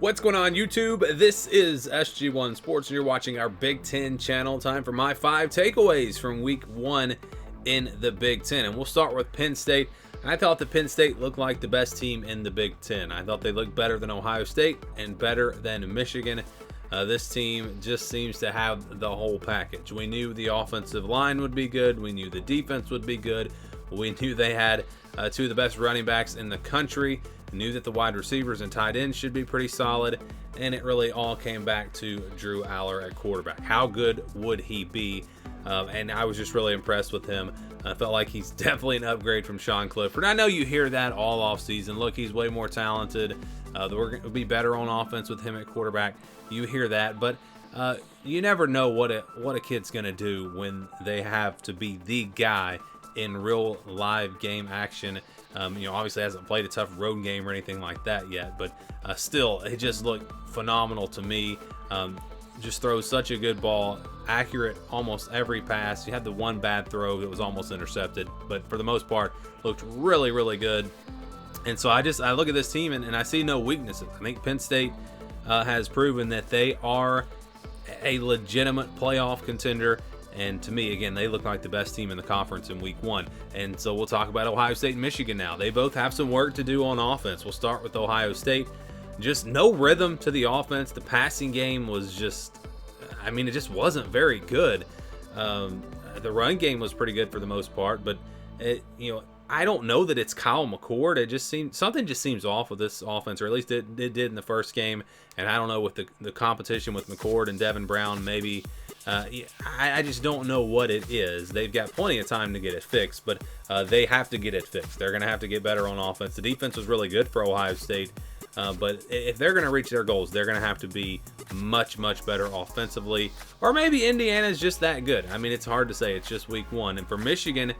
What's going on, YouTube? This is SG1 Sports, and you're watching our Big Ten channel. Time for my 5 takeaways from week 1 in the Big Ten. And we'll start with Penn State. I thought that Penn State looked like the best team in the Big Ten. I thought they looked better than Ohio State and better than Michigan. This team just seems to have the whole package. We knew the offensive line would be good. We knew the defense would be good. We knew they had 2 of the best running backs in the country. Knew that the wide receivers and tight ends should be pretty solid, and it really all came back to Drew Aller at quarterback. How good would he be? And I was just really impressed with him. I felt like he's definitely an upgrade from Sean Clifford. I know you hear that all off season. Look, he's way more talented. We're going to be better on offense with him at quarterback. You hear that, but you never know what a kid's going to do when they have to be the guy in real live game action. Obviously hasn't played a tough road game or anything like that yet, but still, it just looked phenomenal to me. Just throws such a good ball, accurate almost every pass. You had the one bad throw that was almost intercepted, but for the most part, looked really, really good. And so I look at this team and I see no weaknesses. I think Penn State has proven that they are a legitimate playoff contender. And to me, again, they look like the best team in the conference in week 1. And so we'll talk about Ohio State and Michigan now. They both have some work to do on offense. We'll start with Ohio State. Just no rhythm to the offense. The passing game was just, it just wasn't very good. The run game was pretty good for the most part, but I don't know that it's Kyle McCord. It just seems something just seems off with this offense, or at least it did in the first game. And I don't know with the competition with McCord and Devin Brown, maybe. I just don't know what it is. They've got plenty of time to get it fixed, but they have to get it fixed. They're going to have to get better on offense. The defense was really good for Ohio State, but if they're going to reach their goals, they're going to have to be much, much better offensively. Or maybe Indiana's just that good. It's hard to say. It's just week 1. And for Michigan,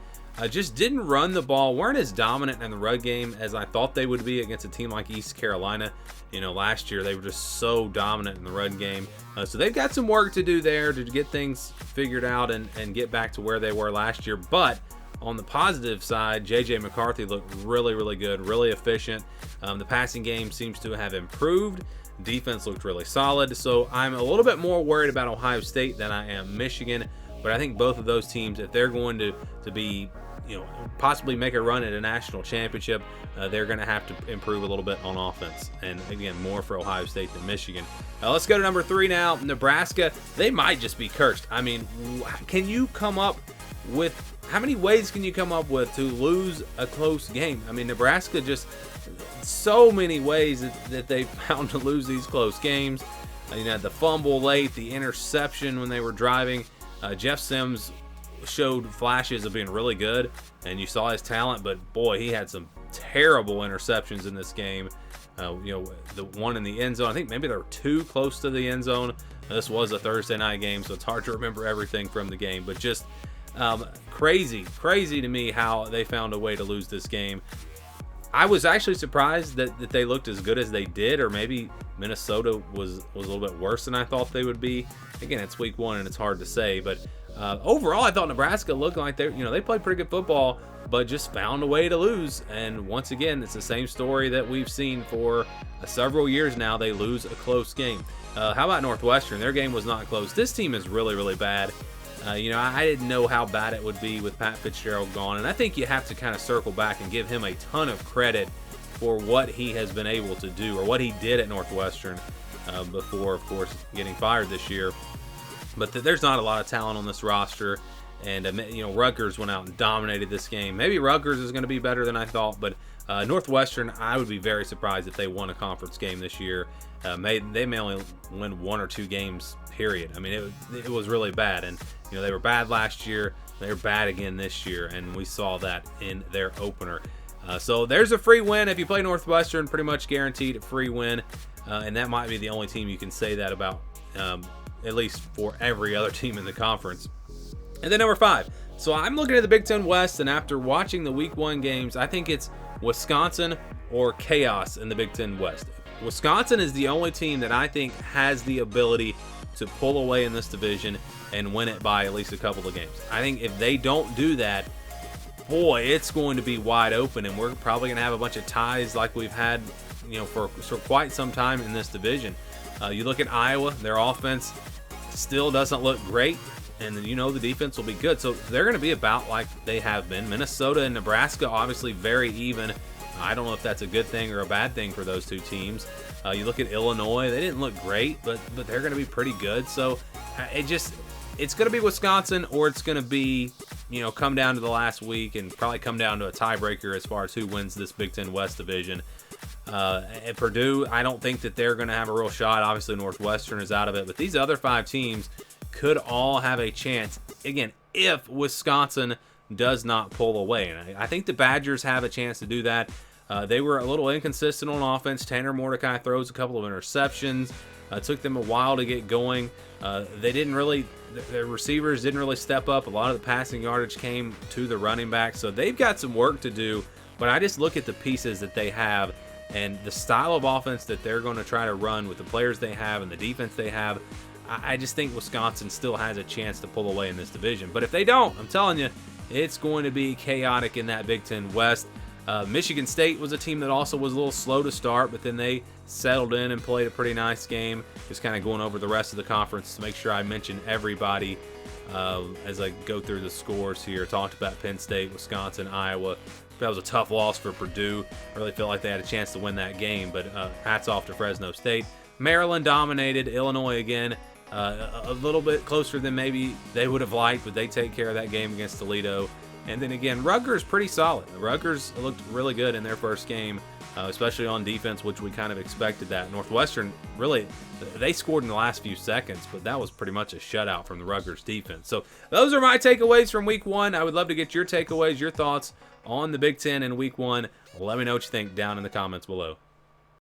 just didn't run the ball, weren't as dominant in the run game as I thought they would be against a team like East Carolina. Last year they were just so dominant in the run game. So they've got some work to do there to get things figured out and get back to where they were last year. But on the positive side, J.J. McCarthy looked really, really good, really efficient. The passing game seems to have improved. Defense looked really solid. So I'm a little bit more worried about Ohio State than I am Michigan. But I think both of those teams, if they're going to be, possibly make a run at a national championship, they're going to have to improve a little bit on offense. And again, more for Ohio State than Michigan. Let's go to number 3 now. Nebraska, they might just be cursed. Can you come up with, how many ways can you come up with to lose a close game? Nebraska just, so many ways that they found to lose these close games. The fumble late, the interception when they were driving. Jeff Sims showed flashes of being really good, and you saw his talent, but boy, he had some terrible interceptions in this game. The one in the end zone, I think maybe there were 2 close to the end zone. This was a Thursday night game, so it's hard to remember everything from the game, but just crazy to me how they found a way to lose this game. I was actually surprised that they looked as good as they did, or maybe Minnesota was a little bit worse than I thought they would be. Again, it's week 1 and it's hard to say, but overall, I thought Nebraska looked like they played pretty good football, but just found a way to lose. And once again, it's the same story that we've seen for several years now. They lose a close game. How about Northwestern? Their game was not close. This team is really, really bad. I didn't know how bad it would be with Pat Fitzgerald gone, and I think you have to kind of circle back and give him a ton of credit for what he has been able to do, or what he did at Northwestern before, of course, getting fired this year. But there's not a lot of talent on this roster, and Rutgers went out and dominated this game. Maybe Rutgers is going to be better than I thought, but Northwestern, I would be very surprised if they won a conference game this year. They may only win 1 or 2 games, period. It was really bad, and they were bad last year. They're bad again this year, and we saw that in their opener. So there's a free win. If you play Northwestern, pretty much guaranteed a free win, and that might be the only team you can say that about, at least for every other team in the conference. And then number 5. So I'm looking at the Big Ten West, and after watching the week 1 games, I think it's Wisconsin or chaos in the Big Ten West. Wisconsin is the only team that I think has the ability to pull away in this division and win it by at least a couple of games. I think if they don't do that, boy, it's going to be wide open, and we're probably going to have a bunch of ties like we've had, for quite some time in this division. You look at Iowa, their offense still doesn't look great, and then the defense will be good. So they're going to be about like they have been. Minnesota and Nebraska obviously very even. I don't know if that's a good thing or a bad thing for those two teams. You look at Illinois, they didn't look great, but they're going to be pretty good. So it's going to be Wisconsin, or it's going to be, come down to the last week and probably come down to a tiebreaker as far as who wins this Big Ten West division. At Purdue, I don't think that they're going to have a real shot. Obviously, Northwestern is out of it, but these other 5 teams could all have a chance, again, if Wisconsin does not pull away. And I think the Badgers have a chance to do that. They were a little inconsistent on offense. Tanner Mordecai throws a couple of interceptions. It took them a while to get going. Their receivers didn't really step up. A lot of the passing yardage came to the running back. So they've got some work to do. But I just look at the pieces that they have and the style of offense that they're going to try to run with the players they have and the defense they have. I just think Wisconsin still has a chance to pull away in this division. But if they don't, I'm telling you, it's going to be chaotic in that Big Ten West. Michigan State was a team that also was a little slow to start, but then they settled in and played a pretty nice game. Just kind of going over the rest of the conference to make sure I mention everybody as I go through the scores here. Talked about Penn State, Wisconsin, Iowa. That was a tough loss for Purdue. I really felt like they had a chance to win that game, but hats off to Fresno State. Maryland dominated. Illinois again, a little bit closer than maybe they would have liked, but they take care of that game against Toledo. And then again, Rutgers pretty solid. Rutgers looked really good in their first game, especially on defense, which we kind of expected that. Northwestern, really, they scored in the last few seconds, but that was pretty much a shutout from the Rutgers defense. So those are my takeaways from Week 1. I would love to get your takeaways, your thoughts on the Big Ten in Week 1. Let me know what you think down in the comments below.